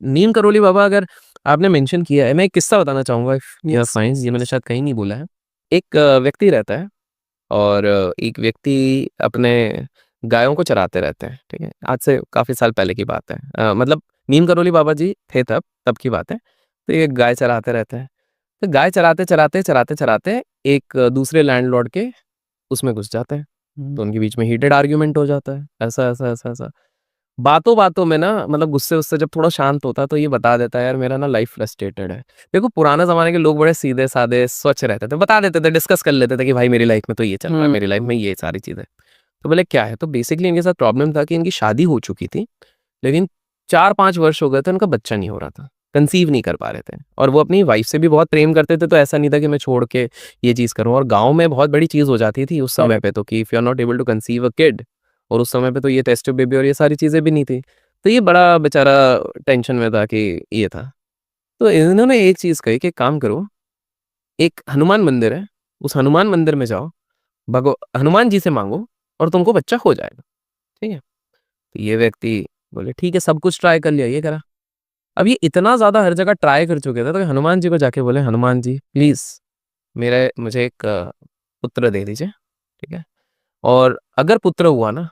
नीम करोली बाबा अगर आपने मेंशन किया है, मैं एक किस्सा बताना चाहूँगा if you are yes. Fine, ये मैंने शायद कहीं नहीं बोला है। एक व्यक्ति रहता है और एक व्यक्ति अपने गायों को चराते रहते हैं, ठीक है? आज से काफ़ी साल पहले की बात है। मतलब नीम करोली बाबा जी थे तब की बात है। तो ये गाय चराते रहते हैं। तो गाय चराते-चराते एक दूसरे लैंडलॉर्ड के उसमें घुस जाते हैं। हुँ। तो उनके बीच में हीटेड आर्ग्यूमेंट हो जाता है। ऐसा। बातों-बातों में ना मतलब गुस्से-वुस्से जब थोड़ा शांत होता है तो ये बता देता है, यार मेरा ना लाइफ फ्रस्ट्रेटेड है। देखो पुराने ज़माने के लोग बड़े सीधे-साधे स्वच्छ रहते थे। बता देते थे, डिस्कस कर लेते थे कि भाई मेरी लाइफ में तो ये चल रहा है, हुँ, मेरी लाइफ में हुँ। ये सारी चीज़ें। तो बोले क्या है? तो बेसिकली इनके साथ प्रॉब्लम था कि इनकी शादी हो चुकी थी, लेकिन 4-5 वर्ष हो गए थे, उनका बच्चा नहीं हो रहा था। कंसीव नहीं कर पा रहे थे और वो अपनी वाइफ से भी बहुत प्रेम करते थे, तो ऐसा नहीं था कि मैं छोड़ के ये चीज़ करूँ। और गाँव में बहुत बड़ी चीज़ हो जाती थी उस समय पे तो कि if you are not able to conceive a kid, और उस समय पे तो ये टेस्ट ट्यूब बेबी और ये सारी चीज़ें भी नहीं थी। तो ये बड़ा बेचारा टेंशन में था कि ये था। तो इन्होंने एक चीज़ कही कि एक काम करो, एक हनुमान मंदिर है, उस हनुमान मंदिर में जाओ, भगव हनुमान जी से माँगो और तुमको बच्चा हो जाएगा। ठीक है? तो ये व्यक्ति बोले ठीक है, सब कुछ ट्राई कर लिया, ये करा। अब ये इतना ज़्यादा हर जगह ट्राई कर चुके थे, तो हनुमान जी को जाके बोले, "हनुमान जी प्लीज़ मेरे मुझे एक पुत्र दे दीजिए, ठीक है? और अगर पुत्र हुआ ना,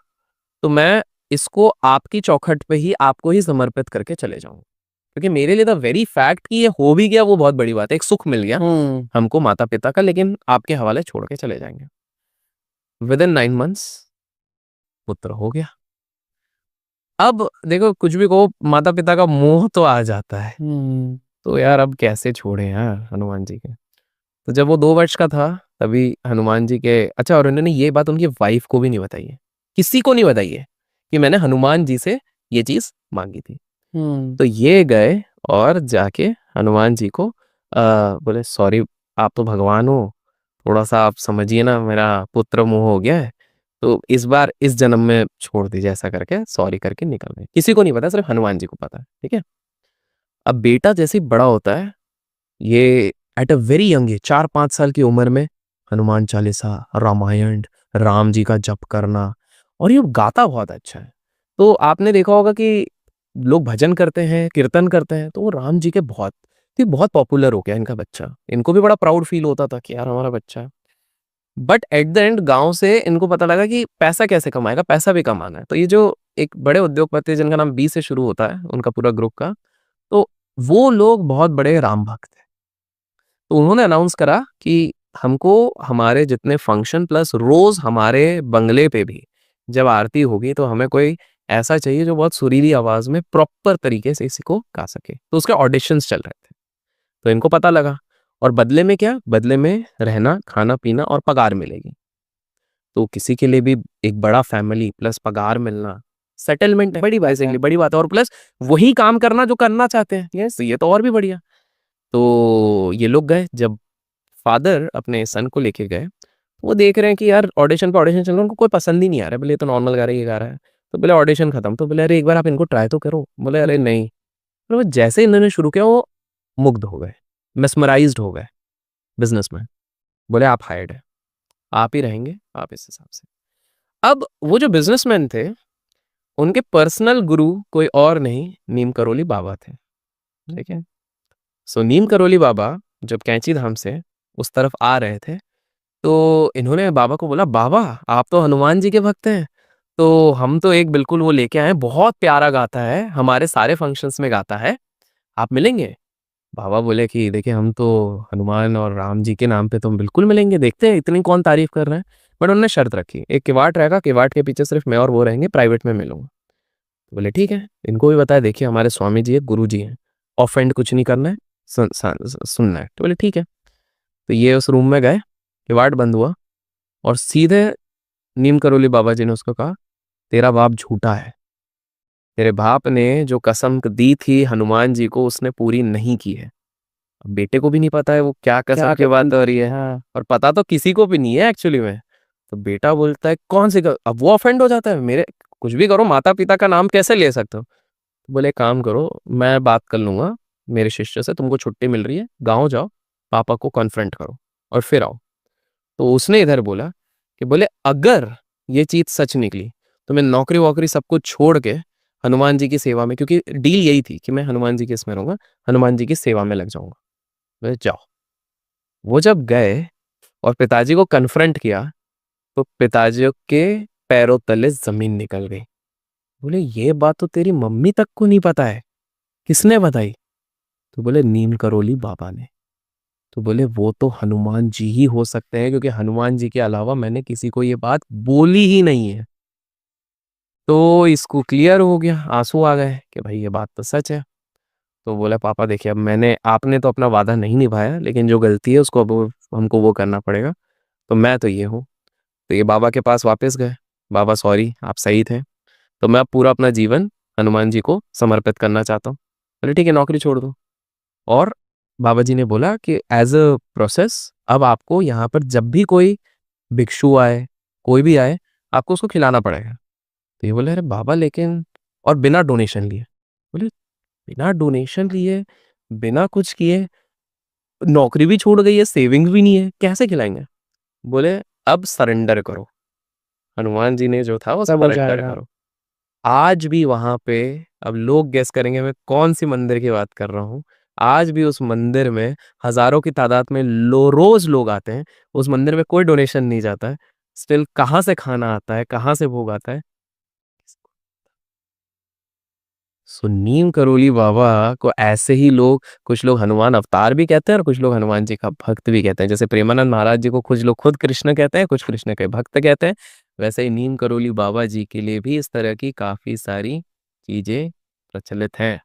तो मैं इसको आपकी चौखट पे ही आपको ही समर्पित करके चले जाऊँगा। क्योंकि मेरे लिए द वेरी फैक्ट कि ये हो भी गया वो बहुत बड़ी बात है। एक सुख मिल गया हुँ। हमको माता-पिता का, लेकिन आपके हवाले छोड़ के चले जाएँगे।" विदिन 9 मंथ्स पुत्र हो गया। अब देखो कुछ भी कहो, माता-पिता का मोह तो आ जाता है। हुँ। तो यार अब कैसे छोड़ें यार हनुमान जी के। तो जब वो 2 वर्ष का था तभी हनुमान जी के अच्छा, और उन्होंने ये बात उनकी वाइफ़ को भी नहीं बताई है। किसी को नहीं बताई है कि मैंने हनुमान जी से ये चीज़ माँगी थी। हुँ। तो ये गए और जाके हनुमान जी को बोले सॉरी, आप तो भगवान हो, थोड़ा-सा आप समझिए ना, मेरा पुत्र मोह हो गया है। तो इस बार इस जन्म में छोड़ दीजिए, ऐसा करके सॉरी करके निकल गए। किसी को नहीं पता, सिर्फ़ हनुमान जी को पता है। ठीक है? अब बेटा जैसे ही बड़ा होता है, ये at a very young age 4-5 साल की उम्र में हनुमान चालीसा, रामायण, राम जी का जप करना, और ये गाता बहुत अच्छा है। तो आपने देखा होगा कि लोग भजन करते हैं, कीर्तन करते हैं, तो वो राम जी के बहुत ये बहुत पॉपुलर हो गया इनका बच्चा। इनको भी बड़ा प्राउड फील होता था कि यार हमारा बच्चा है। बट एट द एंड गाँव से इनको पता लगा कि पैसा कैसे कमाएगा, पैसा भी कमाना है। तो ये जो एक बड़े उद्योगपति हैं जिनका नाम बी से शुरू होता है, उनका पूरा ग्रुप का, तो वो लोग बहुत बड़े राम भक्त हैं। तो उन्होंने अनाउंस करा कि हमको हमारे जितने फंक्शन प्लस रोज़ हमारे बंगले पे भी जब आरती होगी तो हमें कोई ऐसा चाहिए जो बहुत सुरीली आवाज़ में प्रॉपर तरीके से इसी को गा सके। तो उसके ऑडिशंस चल रहे थे। तो इनको पता लगा, और बदले में क्या? बदले में रहना, खाना-पीना और पगार मिलेगी। तो किसी के लिए भी एक बड़ा फैमिली प्लस पगार मिलना, सेटलमेंट है, बड़ी बात है। बेसिकली बड़ी बात है, और प्लस वही काम करना जो करना चाहते हैं। यस। तो ये तो और भी बढ़िया। तो ये लोग गए, जब फादर अपने सन को लेके गए, वो देख रहे हैं कि यार ऑडिशन पे ऑडिशन चल रहा है, उनको कोई पसंद ही नहीं आ रहा है। बोले ये तो नॉर्मल गा रहा है, ये गा रहा है। तो बोले ऑडिशन खत्म। तो बोले अरे एक बार आप इनको ट्राई तो करो। बोले अरे हुँ। नहीं। तो वो जैसे ही इन्होंने शुरू किया वो मुग्ध हो गए, मेस्मराइज़्ड हो गए बिज़नेसमैन। बोले आप हायर्ड हैं, आप ही रहेंगे, आप इस हिसाब से। अब वो जो बिज़नेसमैन थे, उनके पर्सनल गुरु कोई और नहीं, नीम करोली बाबा थे। ठीक है? सो नीम करोली बाबा जब कैंची धाम से उस तरफ आ रहे थे, तो इन्होंने बाबा को बोला, "बाबा, आप तो हनुमान जी के भक्त हैं, तो हम तो एक बिल्कुल वो लेके आए हैं, बहुत प्यारा गाता है, हमारे सारे फंक्शंस में गाता है, आप मिलेंगे?" बाबा बोले कि देखिए हम तो हनुमान और राम जी के नाम पे तो हम बिल्कुल मिलेंगे, देखते हैं इतनी कौन तारीफ़ कर रहे हैं। बट उन्होंने शर्त रखी, एक किवाड़ रहेगा, किवाड़ के पीछे सिर्फ़ मैं और वो रहेंगे, प्राइवेट में मिलूँगा। तो बोले ठीक है, इनको भी बताया देखिए हमारे स्वामी जी हैं, गुरु जी हैं, ऑफेंड कुछ नहीं करना है, सुनना है। तो बोले ठीक है। तो ये उस रूम में गए, किवाड़ बंद हुआ और सीधे नीम करोली बाबा जी ने उसको कहा, "तेरा बाप झूठा है। तेरे बाप ने जो कसम दी थी हनुमान जी को उसने पूरी नहीं की है।" अब बेटे को भी नहीं पता है वो क्या कसम क्या की कसम बात हो रही थी? है, हाँ। और पता तो किसी को भी नहीं है एक्चुअली में। तो बेटा बोलता है कौन सी क अब वो ऑफेंड हो जाता है, मेरे कुछ भी करो माता-पिता का नाम कैसे ले सकते हो? तो बोले एक काम करो, मैं बात कर लूँगा मेरे शिष्य से, तुमको छुट्टी मिल रही है, गाँव जाओ, पापा को कॉन्फ्रंट करो और फिर आओ। तो उसने इधर बोला कि बोले अगर ये चीज़ सच निकली, तो मैं नौकरी-वोकरी सब कुछ छोड़ के हनुमान जी की सेवा में, क्योंकि डील यही थी कि मैं हनुमान जी के इसमें रहूँगा, हनुमान जी की सेवा में लग जाऊँगा। बोले जाओ। वो जब गए और पिताजी को कन्फ्रंट किया, तो पिताजी के पैरों तले ज़मीन निकल गई। बोले ये बात तो तेरी मम्मी तक को नहीं पता है, किसने बताई? तो बोले नीम करोली बाबा ने। तो बोले वो तो हनुमान जी ही हो सकते हैं, क्योंकि हनुमान जी के अलावा मैंने किसी को ये बात बोली ही नहीं है। तो इसको क्लियर हो गया, आंसू आ गए कि भाई ये बात तो सच है। तो बोला पापा देखिए, अब मैंने आपने तो अपना वादा नहीं निभाया, लेकिन जो गलती है उसको अब हमको वो करना पड़ेगा। तो मैं तो ये हूँ। तो ये बाबा के पास वापस गए। बाबा सॉरी, आप सही थे। तो मैं अब पूरा अपना जीवन हनुमान जी को समर्पित करना चाहता हूँ। बोले ठीक है, नौकरी छोड़ दो। और बाबा जी ने बोला कि एज अ प्रोसेस, अब आपको यहाँ पर जब भी कोई भिक्षु आए, कोई भी आए, आपको उसको खिलाना पड़ेगा। तो ये बोले अरे बाबा लेकिन, और बिना डोनेशन लिए। बोले बिना डोनेशन लिए, बिना कुछ किए, नौकरी भी छूट गई है, सेविंग्स भी नहीं है, कैसे खिलाएंगे? बोले अब सरेंडर करो। हनुमान जी ने जो था वो सब हो सरेंडर जाएगा। करो। आज भी वहां पे, अब लोग गेस करेंगे मैं कौन सी मंदिर की बात कर रहा हूँ। आज भी उस मंदिर में हजारों की तादाद में रोज लोग आते हैं। उस मंदिर में कोई डोनेशन नहीं जाता है। स्टिल कहाँ से खाना आता है, कहाँ से भोग आता है? सो नीम करोली बाबा को ऐसे ही लोग, कुछ लोग हनुमान अवतार भी कहते हैं और कुछ लोग हनुमान जी का भक्त भी कहते हैं। जैसे प्रेमानंद महाराज जी को कुछ लोग खुद कृष्ण कहते हैं, कुछ कृष्ण के भक्त कहते हैं। वैसे ही नीम करोली बाबा जी के लिए भी इस तरह की काफी सारी चीजें प्रचलित हैं।